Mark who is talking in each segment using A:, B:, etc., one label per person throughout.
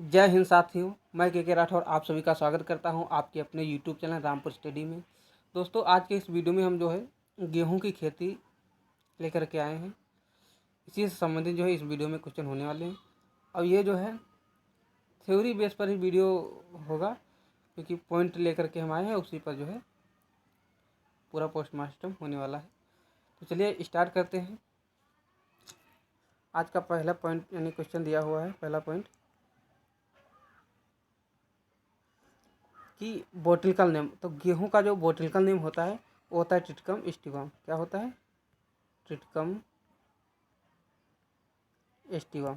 A: जय हिंद साथियों, मैं के राठौर आप सभी का स्वागत करता हूं आपके अपने यूट्यूब चैनल रामपुर स्टडी में। दोस्तों, आज के इस वीडियो में हम जो है गेहूं की खेती लेकर के आए हैं। इसी से संबंधित जो है इस वीडियो में क्वेश्चन होने वाले हैं। अब ये जो है थ्योरी बेस पर ही वीडियो होगा, क्योंकि पॉइंट लेकर के हम आए हैं, उसी पर जो है पूरा पोस्टमार्टम होने वाला है। तो चलिए स्टार्ट करते हैं। आज का पहला पॉइंट यानी क्वेश्चन दिया हुआ है। पहला पॉइंट कि बोटनिकल नेम, तो गेहूं का जो बोटनिकल नेम होता है वो होता है ट्रिटिकम एस्टिवम। क्या होता है? Triticum aestivum.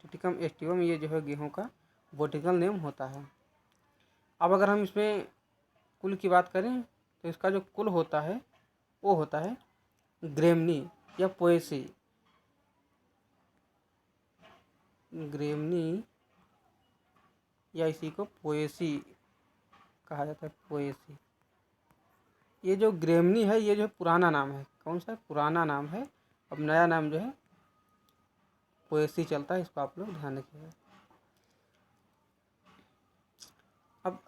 A: ट्रिटिकम एस्टिवम ये जो है गेहूं का बोटनिकल नेम होता है। अब अगर हम इसमें कुल की बात करें तो इसका जो कुल होता है वो होता है ग्रेमनी या पोएसी। ग्रेमनी या इसी को पोएसी कहा जाता है। पोएसी, ये जो ग्रेमनी है ये जो है पुराना नाम है। कौन सा? पुराना नाम है। अब नया नाम जो है पोएसी चलता है, इसको आप लोग ध्यान रखिएगा। अब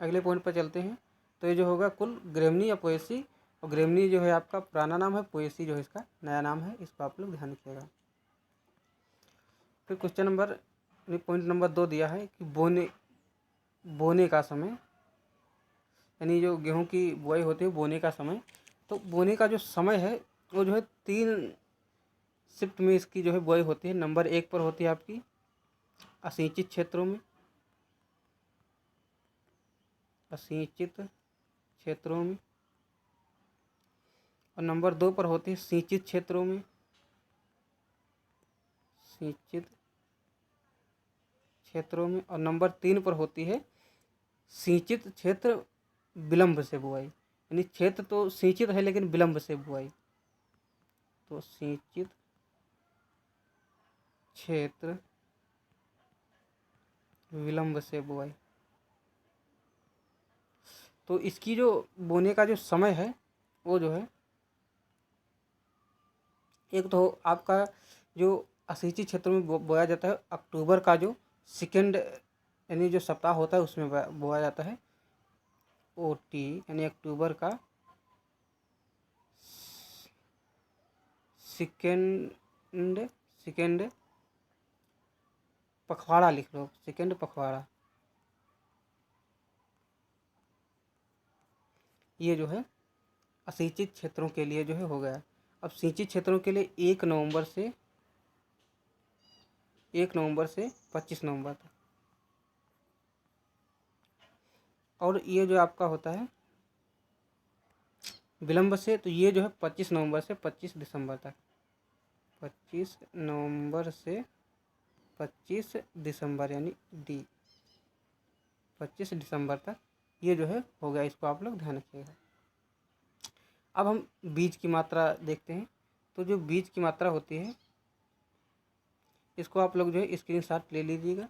A: अगले पॉइंट पर चलते हैं। तो ये जो होगा कुल ग्रेमनी या पोएसी, और ग्रेमनी जो है आपका पुराना नाम है, पोएसी जो है इसका नया नाम है, इसको आप लोग ध्यान रखिएगा। फिर पॉइंट नंबर 2 दिया है कि बोने का समय, यानी जो गेहूं की बुआई होती है बोने का समय। तो बोने का जो समय है वो जो है 3 शिफ्ट में इसकी जो है बुआई होती है। नंबर 1 पर होती है आपकी असिंचित क्षेत्रों में, असिंचित क्षेत्रों में, और नंबर 2 पर होती है सिंचित क्षेत्रों में, सिंचित क्षेत्रों में, और नंबर 3 पर होती है सिंचित क्षेत्र विलंब से बुआई। यानी क्षेत्र तो सिंचित है लेकिन विलंब से बुआई। तो सिंचित क्षेत्र विलंब से बुआई। तो इसकी जो बोने का जो समय है वो जो है, एक तो आपका जो असिंचित क्षेत्रों में बोया जाता है अक्टूबर का जो सेकेंड यानी जो सप्ताह होता है उसमें बोया जाता है। ओटी यानी अक्टूबर का सेकेंड पखवाड़ा लिख लो, सेकेंड पखवाड़ा। ये जो है असिंचित क्षेत्रों के लिए जो है हो गया। अब सिंचित क्षेत्रों के लिए 1 नवंबर से 25 नवंबर तक। और ये जो आपका होता है विलंब से, तो ये जो है 25 नवंबर से 25 दिसंबर तक। 25 नवंबर से 25 दिसंबर यानी डी, 25 दिसंबर तक ये जो है हो गया। इसको आप लोग ध्यान रखिएगा। अब हम बीज की मात्रा देखते हैं। तो जो बीज की मात्रा होती है इसको आप लोग जो है स्क्रीनशॉट ले लीजिएगा।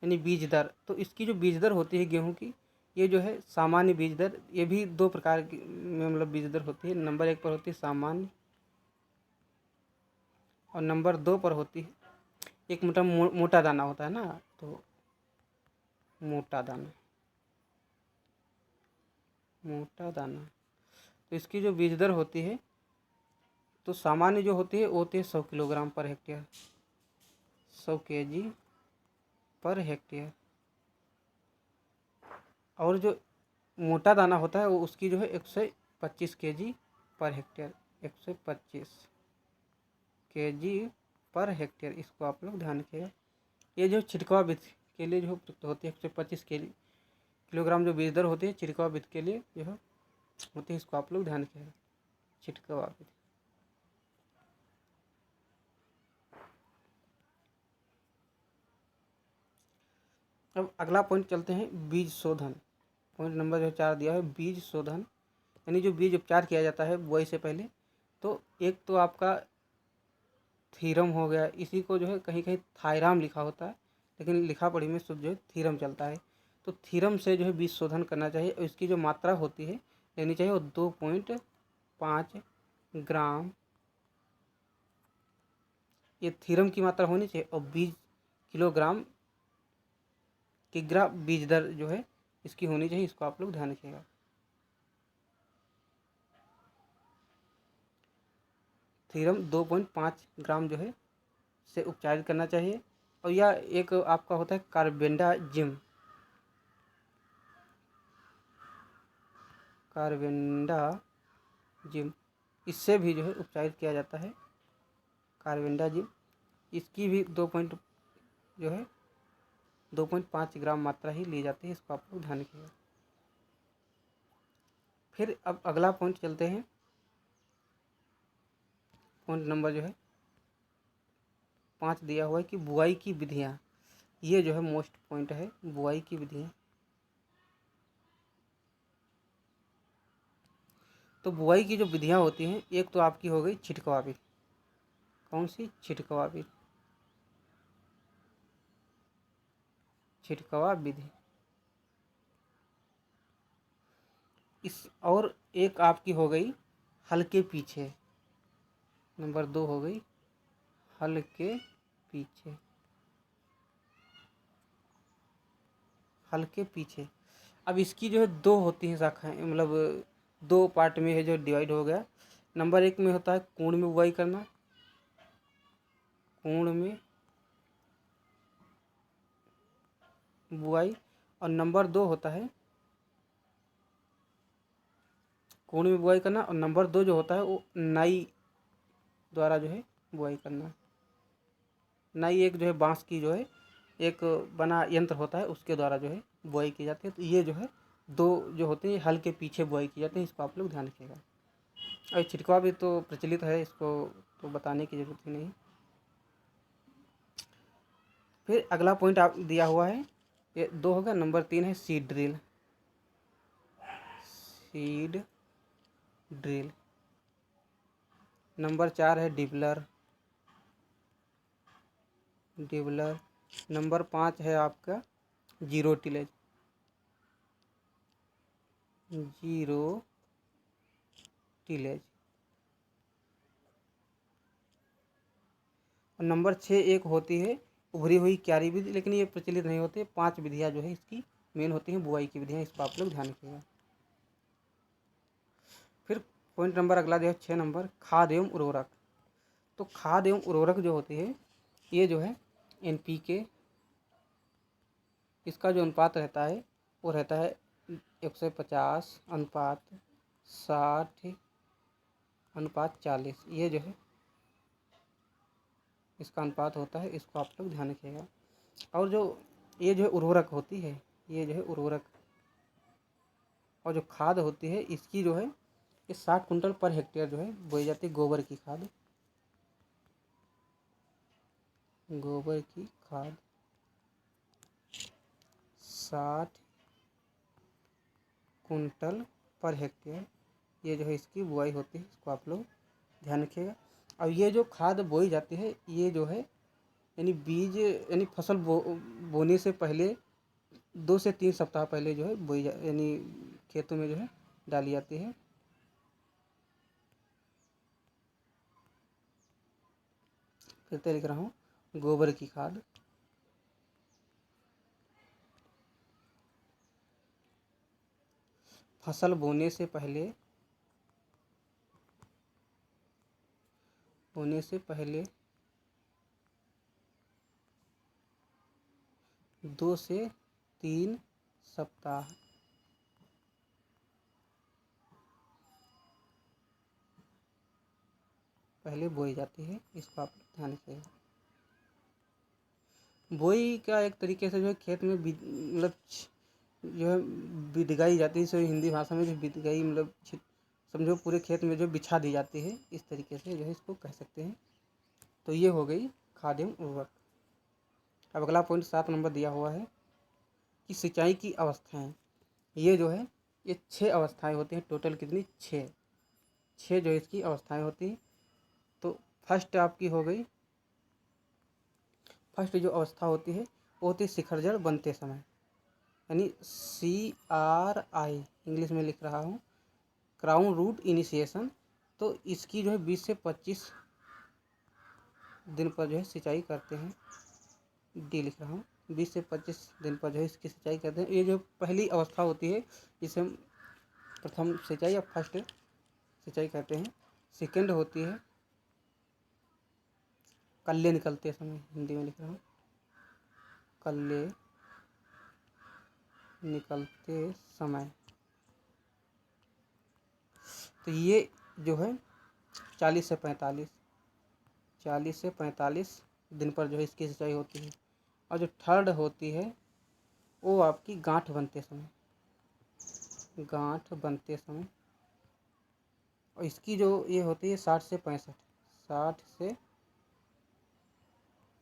A: यानी बीज दर, तो इसकी जो बीज दर होती है गेहूं की, ये जो है सामान्य बीज दर, ये भी 2 प्रकार की मतलब बीज दर होती है। नंबर 1 पर होती है सामान्य, और नंबर 2 पर होती है एक मोटा दाना होता है ना, तो मोटा दाना, मोटा दाना। तो इसकी जो बीज दर होती है, तो सामान्य जो होती है वो होती है 100 kilogram per hectare, 100 KG per hectare. और जो मोटा दाना होता है वो उसकी जो है 125 KG per hectare, 125 KG per hectare. इसको आप लोग ध्यान रखिएगा। ये जो छिड़काव विध के लिए जो होती है 125 किलोग्राम जो बीज दर होती है छिड़काव विध के लिए जो है होती है, इसको आप लोग ध्यान रखिएगा। छिड़काव विधि। अब अगला पॉइंट चलते हैं बीज शोधन। पॉइंट नंबर जो 4 दिया है बीज शोधन, यानी जो बीज उपचार किया जाता है बुआई से पहले। तो एक तो आपका थीरम हो गया, इसी को जो है कहीं कहीं थायराम लिखा होता है, लेकिन लिखा पढ़ी में शुद्ध जो है थीरम चलता है। तो थीरम से जो है बीज शोधन करना चाहिए, और इसकी जो मात्रा होती है लेनी चाहिए वो 2.5 ग्राम ये थीरम की मात्रा होनी चाहिए और बीज किलोग्राम किग्रा बीज दर जो है इसकी होनी चाहिए, इसको आप लोग ध्यान रखिएगा। थीरम 2.5 ग्राम जो है से उपचारित करना चाहिए। और यह एक आपका होता है कार्बेंडाजिम, कार्बेंडाजिम इससे भी जो है उपचारित किया जाता है। कार्बेंडाजिम इसकी भी 2.5 ग्राम मात्रा ही ली जाती है, इसको आप लोग ध्यान रखिएगा। फिर अब अगला पॉइंट चलते हैं। पॉइंट नंबर जो है 5 दिया हुआ है कि बुआई की विधियाँ। ये जो है मोस्ट पॉइंट है, बुआई की विधियाँ। तो बुआई की जो विधियाँ होती हैं, एक तो आपकी हो गई छिटकवा विधि। कौन सी? छिटकवा विधि। छिटकवा विधि। इस और एक आपकी हो गई हल्के पीछे। नंबर 2 हो गई हल्के पीछे। हल्के पीछे। अब इसकी जो है 2 होती हैं शाखाएं, मतलब 2 पार्ट में है जो डिवाइड हो गया। नंबर 1 में होता है कोण में बुआई करना, कोण में बुआई। और नंबर 2 होता है कोण में बुआई करना, और नंबर 2 जो होता है वो नाई द्वारा जो है बुआई करना। नाई एक जो है बांस की जो है एक बना यंत्र होता है, उसके द्वारा जो है बुआई की जाती है। तो ये जो है 2 जो होते हैं हल्के पीछे बुआई की जाती है, इसको आप लोग ध्यान रखिएगा। और छिड़काव भी तो प्रचलित है, इसको तो बताने की ज़रूरत ही नहीं। फिर अगला पॉइंट आप दिया हुआ है, ये 2 होगा। नंबर 3 है seed drill. Seed drill. Number 4 है डिबलर। डिबलर। नंबर 5 है आपका जीरो टिलेज। Zero tillage. और नंबर 6 एक होती है उभरी हुई क्यारी विधि, लेकिन ये प्रचलित नहीं होती है। 5 विधियाँ जो है इसकी मेन होती हैं बुआई की विधियाँ, इसको आप लोग ध्यान रखिएगा। फिर पॉइंट नंबर अगला जो है 6 नंबर खाद एवं उर्वरक। तो खाद एवं उर्वरक जो होती है ये जो है NPK, इसका जो अनुपात रहता है वो रहता है 150 अनुपात 60 अनुपात 40। ये जो है इसका अनुपात होता है, इसको आप लोग ध्यान रखिएगा। और जो ये जो है उर्वरक होती है, ये जो है उर्वरक और जो खाद होती है इसकी जो है ये 60 कुंटल पर हेक्टेयर जो है बोई जाती है। गोबर की खाद, गोबर की खाद 60 कुंटल पर हेक्टेयर, ये जो है इसकी बुआई होती है, इसको आप लोग ध्यान रखिएगा। अब ये जो खाद बोई जाती है ये जो है यानी बीज यानी फसल बोने से पहले 2 से 3 सप्ताह पहले जो है यानी खेतों में जो है डाली जाती है। फिर से लिख रहा हूँ गोबर की खाद, फसल बोने से पहले 2 से 3 सप्ताह पहले बोई जाती है, इसको आप ध्यान रखिएगा। बोई का एक तरीके से जो है खेत में मतलब जो है बिदगाई जाती है, इसे हिंदी भाषा में जो बिदगाई मतलब समझो पूरे खेत में जो बिछा दी जाती है, इस तरीके से जो है इसको कह सकते हैं। तो ये हो गई खाद एवं उर्वरक। अब अगला पॉइंट 7 नंबर दिया हुआ है कि सिंचाई की अवस्थाएं। ये जो है ये 6 अवस्थाएं होती हैं टोटल। कितनी? 6 जो इसकी अवस्थाएं होती हैं। तो फर्स्ट आपकी हो गई, फर्स्ट जो अवस्था होती है वो होती है शिखर जड़ बनते समय, यानी CRI इंग्लिश में लिख रहा हूँ, क्राउन रूट इनिशिएशन। तो इसकी जो है 20 से 25 दिन पर जो है सिंचाई करते हैं। डी लिख रहा हूँ, 20 से 25 दिन पर जो है इसकी सिंचाई करते हैं। ये जो पहली अवस्था होती है जिसे हम प्रथम सिंचाई या फर्स्ट सिंचाई कहते हैं। सेकेंड होती है कल्ले निकलते समय, हिंदी में लिख रहा हूँ, कल्ले निकलते समय। तो ये जो है 40 से 45 दिन पर जो है इसकी सिंचाई होती है। और जो थर्ड होती है वो आपकी गांठ बनते समय, और इसकी जो ये होती है 60 से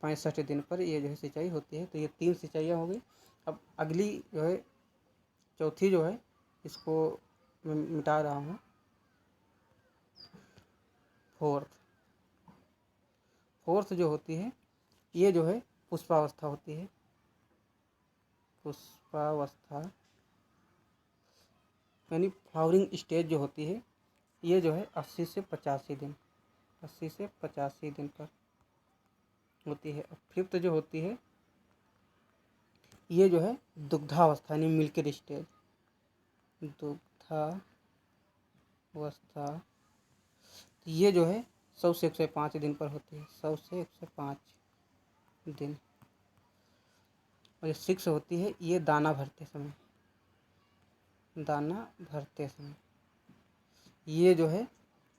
A: 65 दिन पर ये जो है सिंचाई होती है। तो ये 3 सिंचाइयाँ हो गई। अब अगली जो है चौथी जो है इसको मैं मिटा रहा हूँ, फोर्थ जो होती है ये जो है पुष्पावस्था होती है। पुष्पावस्था यानी फ्लावरिंग स्टेज जो होती है ये जो है 80 से 85 दिन पर होती है। और फिफ्थ जो होती है ये जो है दुग्धावस्था यानी मिल्केड स्टेज, दुग्धावस्था। ये जो है 100 से 105 दिन पर होती है, 100 से 105 दिन। और जो 6 होती है ये दाना भरते समय, ये जो है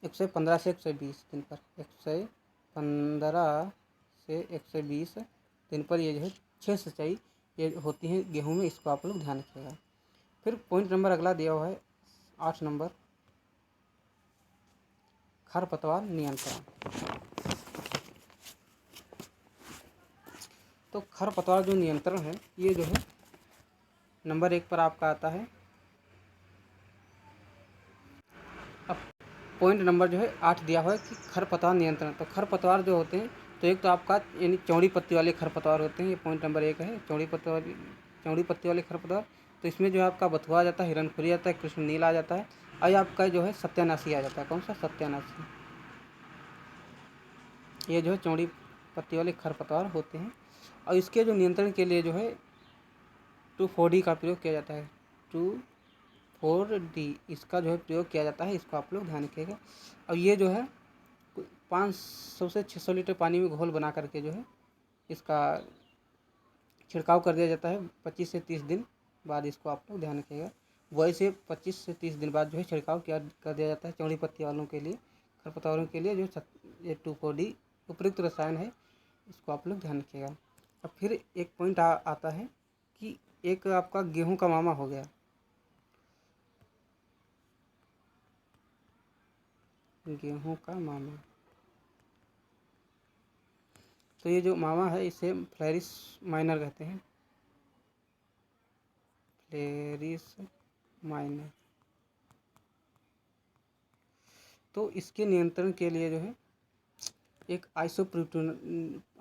A: 115 से 120 दिन पर, 115 से 120 दिन पर ये जो है 6 सिंचाई ये होती है गेहूं में। इसको आप लोग ध्यान रखिएगा। फिर पॉइंट नंबर अगला दिया हुआ है 8 नंबर, खरपतवार नियंत्रण। तो खरपतवार जो नियंत्रण है ये जो है नंबर 1 पर आपका आता है। अब पॉइंट नंबर जो है 8 दिया हुआ है कि खरपतवार नियंत्रण। तो खरपतवार जो होते हैं तो एक तो आपका यानी चौड़ी पत्ती वाले खरपतवार होते हैं, ये पॉइंट नंबर 1 है, चौड़ी पत्ती वाले खरपतवार। तो इसमें जो है आपका बथुआ आ जाता है, हिरणखुरी आता है, कृष्णनील आ जाता है, और आपका जो है सत्यानाशी आ जाता है। कौन सा? सत्यानाशी। ये जो है चौड़ी पत्ती वाले खरपतवार होते हैं। और इसके जो नियंत्रण के लिए जो है 2,4-D का प्रयोग किया जाता है। 2,4-D इसका जो है प्रयोग किया जाता है, इसको आप लोग ध्यान रखिएगा। और ये जो है 500 से 600 लीटर पानी में घोल बना करके जो है इसका छिड़काव कर दिया जाता है 25 से 30 दिन बाद। इसको आप लोग ध्यान रखिएगा। वैसे 25 से 30 दिन बाद जो है छिड़काव कर दिया जाता है चौड़ी पत्ती वालों के लिए, खरपतवारों के लिए। जो ये 2,4-D उपयुक्त रसायन है, इसको आप लोग ध्यान रखिएगा। अब फिर एक पॉइंट आता है कि एक आपका गेहूं का मामा हो गया, गेहूं का मामा। तो ये जो मामा है इसे फ्लैरिस माइनर कहते हैं, फ्लैरिस माइनर। तो इसके नियंत्रण के लिए जो है एक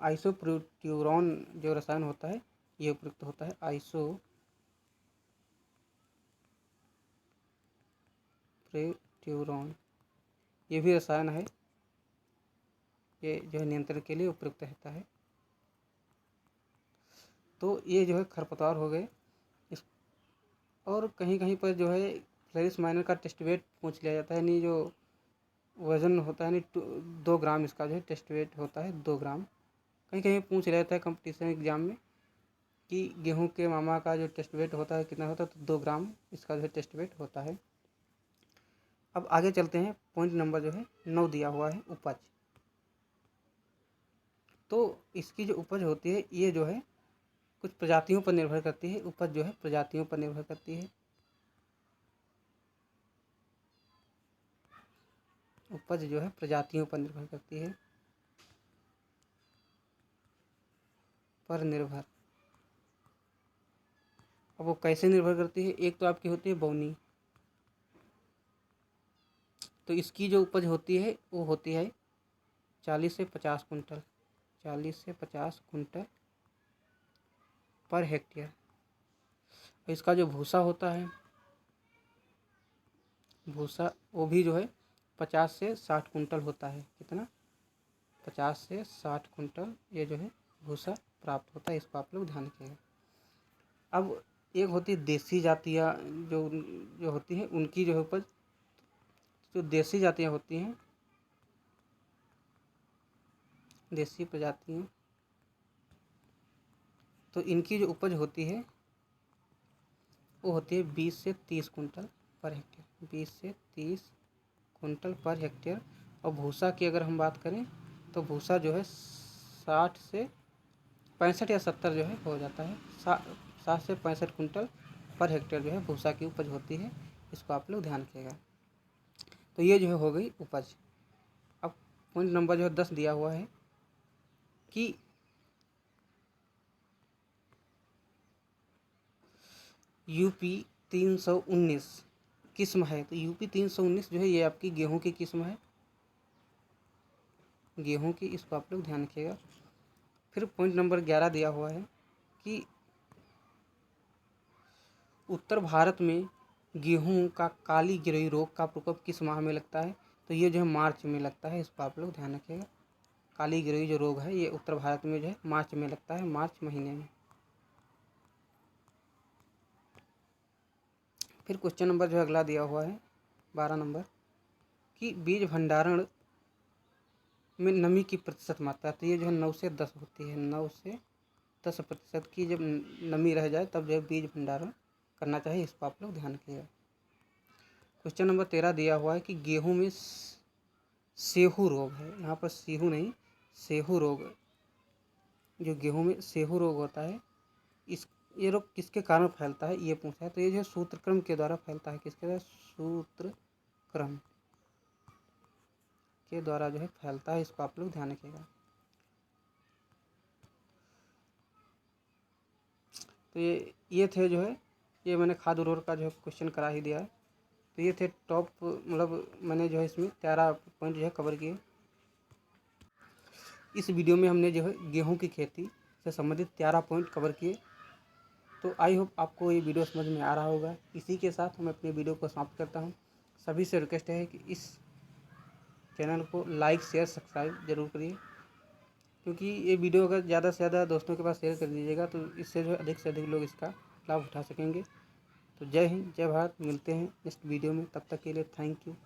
A: आइसोप्रोट्यूरॉन जो रसायन होता है ये उपयुक्त होता है। आइसोप्रोट्यूरॉन ये भी रसायन है, ये जो है नियंत्रण के लिए उपयुक्त रहता है। तो ये जो है खरपतवार हो गए। इस और कहीं कहीं पर जो है फ्लैरिस माइनर का टेस्ट वेट पूछ लिया जाता है, यानी जो वज़न होता है, यानी 2 ग्राम इसका जो है टेस्ट वेट होता है, 2 ग्राम। कहीं कहीं पूछ लिया जाता है कंपटीशन एग्जाम में कि गेहूं के मामा का जो टेस्ट वेट होता है कितना होता है, तो 2 ग्राम इसका जो है टेस्ट वेट होता है। अब आगे चलते हैं, पॉइंट नंबर जो है 9 दिया हुआ है उपज। तो इसकी जो उपज होती है ये जो है कुछ प्रजातियों पर निर्भर करती है। उपज जो है प्रजातियों पर निर्भर करती है, उपज जो है प्रजातियों पर निर्भर करती है, पर निर्भर। अब वो कैसे निर्भर करती है? एक तो आपकी होती है बौनी। तो इसकी जो उपज होती है वो होती है 40 से 50 कुंटल, 40 से 50 कुंटल पर हेक्टेयर। इसका जो भूसा होता है, भूसा वो भी जो है 50 से 60 कुंटल होता है। कितना? 50 से 60 कुंटल ये जो है भूसा प्राप्त होता है। इसको आप लोग ध्यान रखिएगा। अब एक होती है देसी जातियाँ जो जो होती हैं उनकी जो है उपज, जो देसी जातियाँ होती हैं, देसी प्रजातियाँ, तो इनकी जो उपज होती है वो होती है 20 से 30 कुंटल पर हेक्टेयर, 20 से 30 कुंटल पर हेक्टेयर। और भूसा की अगर हम बात करें तो भूसा जो है 60 से 65 या 70 जो है हो जाता है। 60 से 65 कुंटल पर हेक्टेयर जो है भूसा की उपज होती है। इसको आप लोग ध्यान रखिएगा। तो ये जो है हो गई उपज। अब पॉइंट नंबर जो है 10 दिया हुआ है कि यूपी 319 किस्म है। तो यूपी 319 जो है ये आपकी गेहूं की किस्म है, गेहूं की। इसको आप लोग ध्यान रखिएगा। फिर पॉइंट नंबर 11 दिया हुआ है कि उत्तर भारत में गेहूं का काली गिरोई रोग का प्रकोप किस माह में लगता है। तो ये जो है मार्च में लगता है। इसको आप लोग ध्यान रखिएगा। काली गिरोई जो रोग है ये उत्तर भारत में जो है मार्च में लगता है, मार्च महीने में। फिर क्वेश्चन नंबर जो अगला दिया हुआ है 12 नंबर कि बीज भंडारण में नमी की प्रतिशत मात्रा। तो ये जो है 9 से 10 होती है। 9 से 10% की जब नमी रह जाए तब जो है बीज भंडारण करना चाहिए। इसको आप लोग ध्यान रखिएगा। क्वेश्चन नंबर 13 दिया हुआ है कि गेहूं में सेहू रोग है। यहाँ पर सीहू नहीं, सेहू रोग, जो गेहूं में सेहू रोग होता है, इस ये रोग किसके कारण फैलता है ये पूछा है। तो ये जो है सूत्रक्रम के द्वारा फैलता है। किसके द्वारा? सूत्रक्रम के द्वारा जो है फैलता है। इसको आप लोग ध्यान रखिएगा। तो ये थे जो है, ये मैंने खाद उर्वरक का जो है क्वेश्चन करा ही दिया है। तो ये थे टॉप, मतलब मैंने जो है इसमें 13 पॉइंट जो है कवर किए। इस वीडियो में हमने जो है गेहूं की खेती से संबंधित 13 पॉइंट कवर किए। तो आई होप आपको ये वीडियो समझ में आ रहा होगा। इसी के साथ मैं अपनी वीडियो को समाप्त करता हूँ। सभी से रिक्वेस्ट है कि इस चैनल को लाइक शेयर सब्सक्राइब जरूर करिए, क्योंकि ये वीडियो अगर ज़्यादा से ज़्यादा दोस्तों के पास शेयर कर दीजिएगा तो इससे जो है अधिक से अधिक लोग इसका लाभ उठा सकेंगे। तो जय हिंद, जय भारत। मिलते हैं नेक्स्ट वीडियो में। तब तक के लिए थैंक यू।